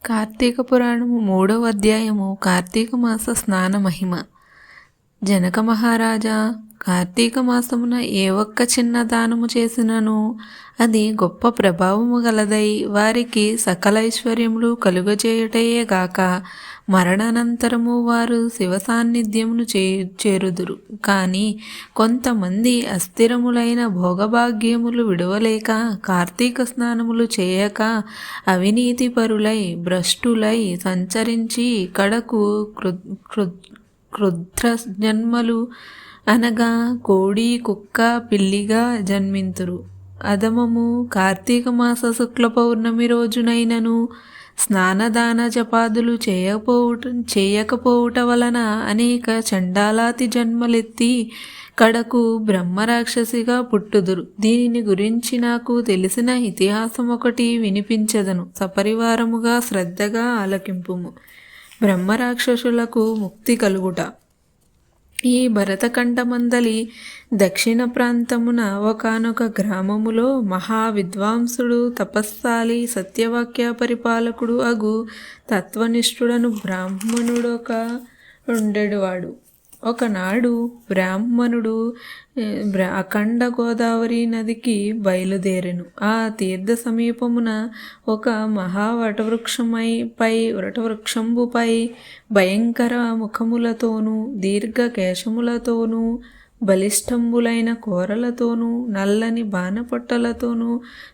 కార్తీక పురాణము 3వ అధ్యాయము కార్తీక మాస స్నాన మహిమ. జనక మహారాజా, కార్తీక మాసమున ఏ ఒక్క చిన్న దానము చేసినను అది గొప్ప ప్రభావము గలదై వారికి సకల ఐశ్వర్యములు కలుగజేయుటయే గాక మరణానంతరము వారు శివ సాన్నిధ్యమును చేరుదురు. కానీ కొంతమంది అస్థిరములైన భోగభాగ్యములు విడవలేక కార్తీక స్నానములు చేయక అవినీతి పరులై భ్రష్టులై సంచరించి కడకు క్రుద్ర జన్మలు అనగా కోడి కుక్క పిల్లిగా జన్మింతురు. అధమము కార్తీక మాస శుక్ల పౌర్ణమి రోజునైనను స్నానదాన జపాదులు చేయకపోవుట వలన అనేక చండాలాతి జన్మలెత్తి కడకు బ్రహ్మరాక్షసిగా పుట్టుదురు. దీనిని గురించి నాకు తెలిసిన ఇతిహాసం ఒకటి వినిపించదను, సపరివారముగా శ్రద్ధగా ఆలకింపుము. బ్రహ్మరాక్షసులకు ముక్తి కలుగుట. ఈ భరతఖండమందలి దక్షిణ ప్రాంతమున ఒకానొక గ్రామములో మహా విద్వాంసుడు తపస్సాలి సత్యవాక్య పరిపాలకుడు అగు తత్వనిష్ఠుడను బ్రాహ్మణుడొక ఉండేవాడు. ఒకనాడు బ్రాహ్మణుడు అఖండ గోదావరి నదికి బయలుదేరెను. ఆ తీర్థ సమీపమున ఒక వటవృక్షంబుపై భయంకర ముఖములతోనూ దీర్ఘ కేశములతోనూ బలిష్టంబులైన కోరలతోనూ నల్లని బాణపొట్టలతోనూ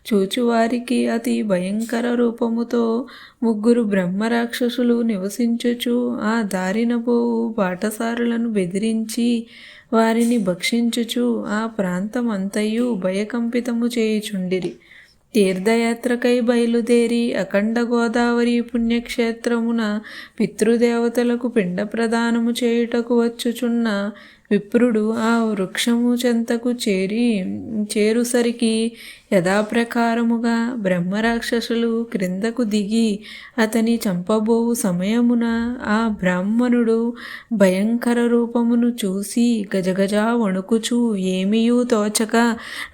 చూచువారికి అతి భయంకర రూపముతో ముగ్గురు బ్రహ్మరాక్షసులు నివసించుచు ఆ దారిన పోవు బాటసారులను బెదిరించి వారిని భక్షించుచు ఆ ప్రాంతమంతయు భయకంపితము చేయుచుండిరి. తీర్థయాత్రకై బయలుదేరి అఖండ గోదావరి పుణ్యక్షేత్రమున పితృదేవతలకు పిండ ప్రదానము చేయుటకు వచ్చుచున్న విప్రుడు ఆ వృక్షము చెంతకు చేరుసరికి యథాప్రకారముగా బ్రహ్మరాక్షసులు క్రిందకు దిగి అతని చంపబోవు సమయమున ఆ బ్రాహ్మణుడు భయంకర రూపమును చూసి గజగజా వణుకుచూ ఏమీయూ తోచక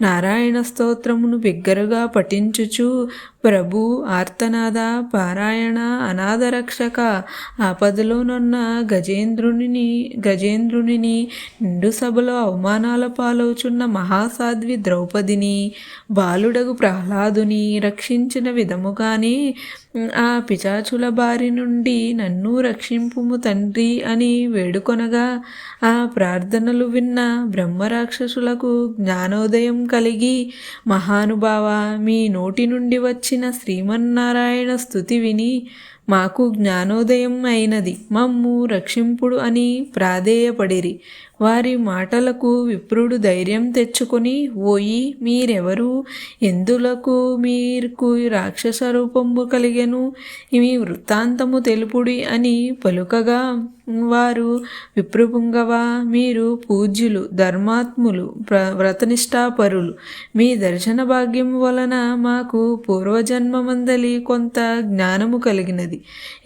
నారాయణ స్తోత్రమును బిగ్గరగా పఠించుచు, ప్రభు ఆర్తనాద పారాయణ అనాథరక్షక, ఆపదలోనున్న గజేంద్రుని నిండు సభలో అవమానాల పాలవుచున్న మహాసాధ్వి ద్రౌపదిని, బాలుడగు ప్రహ్లాదుని రక్షించిన విధముగానే ఆ పిశాచుల బారి నుండి నన్ను రక్షింపుము తండ్రి అని వేడుకొనగా ఆ ప్రార్థనలు విన్న బ్రహ్మరాక్షసులకు జ్ఞానోదయం కలిగి, మహానుభావ, మీ నోటి నుండి వచ్చిన శ్రీమన్నారాయణ స్తుతి విని మాకు జ్ఞానోదయం అయినది, మమ్ము రక్షింపుడు అని ప్రాధేయపడిరి. వారి మాటలకు విప్రుడు ధైర్యం తెచ్చుకొని, ఓయి మీరెవరు, ఎందులకు మీకు రాక్షస రూపంబు కలిగెను, మీ వృత్తాంతము తెలుపుడి అని పలుకగా, వారు విప్రపుంగవ, మీరు పూజ్యులు, ధర్మాత్ములు, వ్రతనిష్టాపరులు. మీ దర్శన భాగ్యం వలన మాకు పూర్వజన్మమందలి కొంత జ్ఞానము కలిగినది.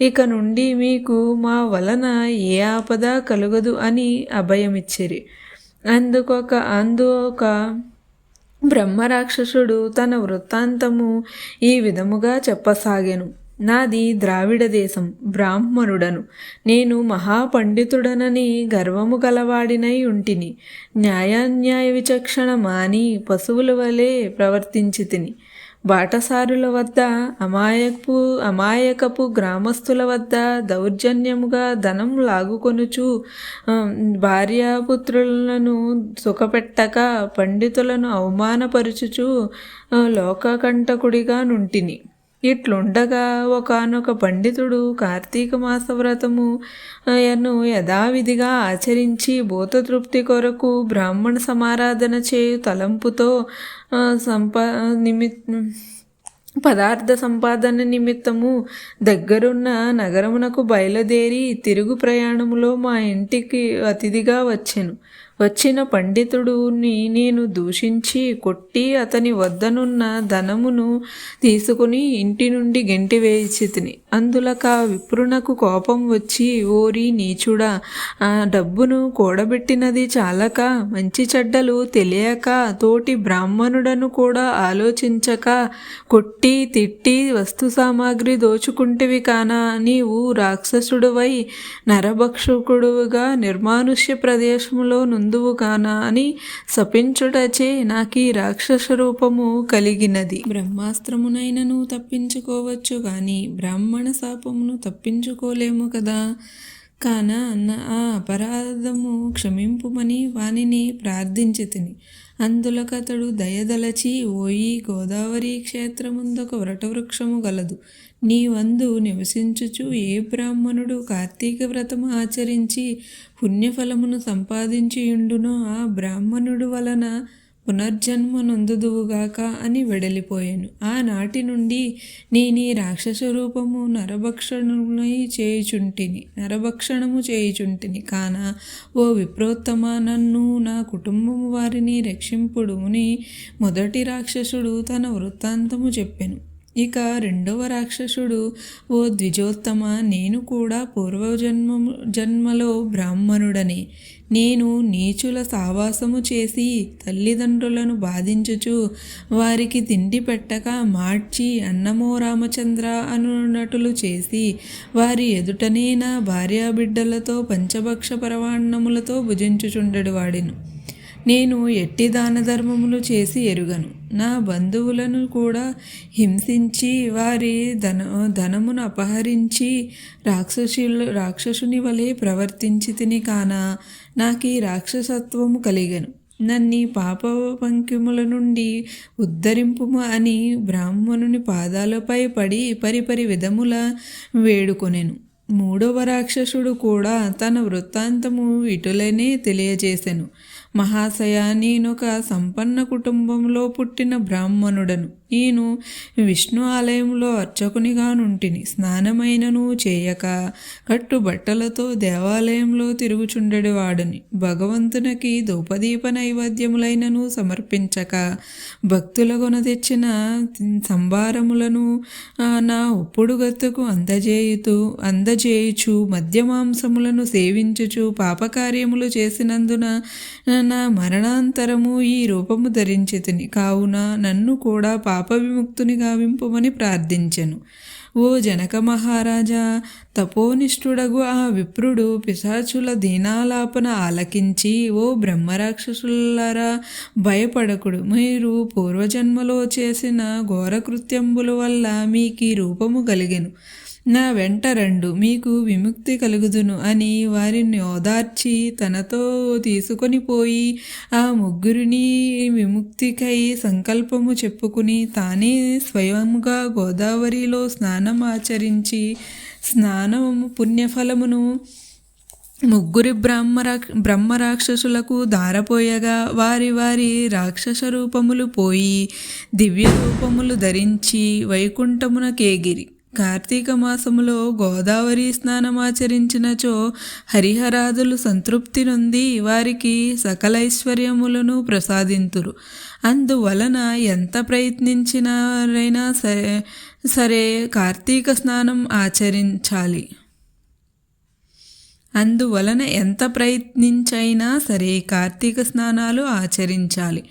ఇక నుండి మీకు మా వలన ఏ ఆపద కలుగదు అని అభయమిచ్చిరి. అందుకొక బ్రహ్మరాక్షసుడు తన వృత్తాంతము ఈ విధముగా చెప్పసాగెను. నాది ద్రావిడ దేశం, బ్రాహ్మణుడను. నేను మహాపండితుడనని గర్వము గలవాడినై ఉంటిని. న్యాయాన్యాయ విచక్షణ మాని పశువుల వలె ప్రవర్తించి తిని. బాటసారుల వద్ద అమాయకపు గ్రామస్తుల వద్ద దౌర్జన్యముగా ధనం లాగుకొనుచు భార్యాపుత్రులను సుఖపెట్టక పండితులను అవమానపరుచుచు లోకకంటకుడిగా నుంటిని. ఇట్లుండగా ఒకానొక పండితుడు కార్తీక మాస వ్రతము యథావిధిగా ఆచరించి భూతతృప్తి కొరకు బ్రాహ్మణ సమారాధన చేయు తలంపుతో పదార్థ సంపాదన నిమిత్తము దగ్గరున్న నగరమునకు బయలుదేరి తిరుగు ప్రయాణములో మా ఇంటికి అతిథిగా వచ్చెను. వచ్చిన పండితుడుని నేను దూషించి కొట్టి అతని వద్దనున్న ధనమును తీసుకుని ఇంటి నుండి గెంటివేసితిని. అందులక విప్రునకు కోపం వచ్చి, ఓరి నీచుడా, ఆ డబ్బును కూడబెట్టినది చాలక మంచి చెడ్డలు తెలియక తోటి బ్రాహ్మణుడను కూడా ఆలోచించక కొట్టి తిట్టి వస్తు సామాగ్రి దోచుకుంటివి కానా? నీవు రాక్షసుడువై నరభక్షకుడుగా నిర్మానుష్య ప్రదేశములో నుందువు కానా అని శపించుటచే నాకీ రాక్షస రూపము కలిగినది. బ్రహ్మాస్త్రమునైనను తప్పించుకోవచ్చు కానీ బ్రాహ్మణ శాపమును తప్పించుకోలేము కదా. కాన ఆ అపరాధము క్షమింపుమని వానిని ప్రార్థించితిని. అందులకతడు దయదలచి, ఓయి గోదావరి క్షేత్రముందొక వటవృక్షము గలదు. నీవందు నివసించుచు ఏ బ్రాహ్మణుడు కార్తీక వ్రతము ఆచరించి పుణ్యఫలమును సంపాదించియుండునో ఆ బ్రాహ్మణుడు వలన పునర్జన్మ నొందుదువుగాక అని వెడలిపోయాను. ఆనాటి నుండి నేనీ రాక్షస రూపము నరభక్షణము చేయుచుంటిని కాన ఓ విప్రోత్తమ, నన్ను నా కుటుంబము వారిని రక్షింపుడుని మొదటి రాక్షసుడు తన వృత్తాంతము చెప్పెను. ఇక రెండవ రాక్షసుడు, ఓ ద్విజోత్తమ, నేను కూడా జన్మలో బ్రాహ్మణుడనే. నేను నీచుల సావాసము చేసి తల్లిదండ్రులను బాధించుచు వారికి తిండి పెట్టక మార్చి అన్నమో రామచంద్ర అనునటులు చేసి వారి ఎదుటనే నా భార్యాబిడ్డలతో పంచభక్ష పరవాన్నములతో భుజించుచుండెడు వాడిను. నేను ఎట్టి దాన ధర్మములు చేసి ఎరుగను. నా బంధువులను కూడా హింసించి వారి ధనమును అపహరించి రాక్షసుని వలె ప్రవర్తించి తిని కాన నాకీ రాక్షసత్వము కలిగెను. నన్ని పాప పంక్యముల నుండి ఉద్ధరింపుము అని బ్రాహ్మణుని పాదాలపై పడి పరిపరి విధముల వేడుకొనెను. మూడవ రాక్షసుడు కూడా తన వృత్తాంతము ఇటులనే తెలియజేసెను. మహాశయ, నేనొక సంపన్న కుటుంబంలో పుట్టిన బ్రాహ్మణుడను. నేను విష్ణు ఆలయంలో అర్చకునిగానుంటిని. స్నానమైనను చేయక కట్టుబట్టలతో దేవాలయంలో తిరుగుచుండెడివాడని. భగవంతునికి ధూపదీప నైవేద్యములైనను సమర్పించక భక్తుల కొన తెచ్చిన సంభారములను నా ఉప్పుడు గతుకు అందజేయుచు మద్యమాంసములను సేవించుచు పాపకార్యములు చేసినందున నా మరణాంతరము ఈ రూపము ధరించితిని. కావున నన్ను కూడా పాప విముక్తుని గావింపుమని ప్రార్థించెను. ఓ జనక మహారాజా, తపోనిష్ఠుడగు ఆ విప్రుడు పిశాచుల దీనాలాపన ఆలకించి, ఓ బ్రహ్మరాక్షసులారా, భయపడకుడు. మీరు పూర్వజన్మలో చేసిన ఘోరకృత్యంబుల వల్ల మీకీ రూపము కలిగెను. నా వెంట రండు, మీకు విముక్తి కలుగుదును అని వారిని ఓదార్చి తనతో తీసుకొని పోయి ఆ ముగ్గురిని విముక్తికై సంకల్పము చెప్పుకుని తానే స్వయంగా గోదావరిలో స్నానం ఆచరించి స్నానము పుణ్యఫలమును ముగ్గురి బ్రహ్మరాక్షసులకు దారపోయగా వారి వారి రాక్షస రూపములు పోయి దివ్య రూపములు ధరించి వైకుంఠమున కేగిరి. కార్తీక మాసములో గోదావరి స్నానమాచరించినచో హరిహరాదులు సంతృప్తి నొంది వారికి సకలైశ్వర్యములను ప్రసాదింతురు. అందువలన ఎంత ప్రయత్నించినారైనా సరే కార్తీక స్నానం ఆచరించాలి. అందువలన ఎంత ప్రయత్నించైనా సరే కార్తీక స్నానాలు ఆచరించాలి.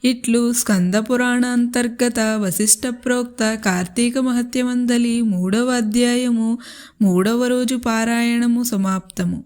ఇట్లు స్కంద పురాణ అంతర్గత వశిష్ఠ ప్రోక్త కార్తీక మహత్యమందలి 3వ అధ్యాయము 3వ రోజు పారాయణము సమాప్తము.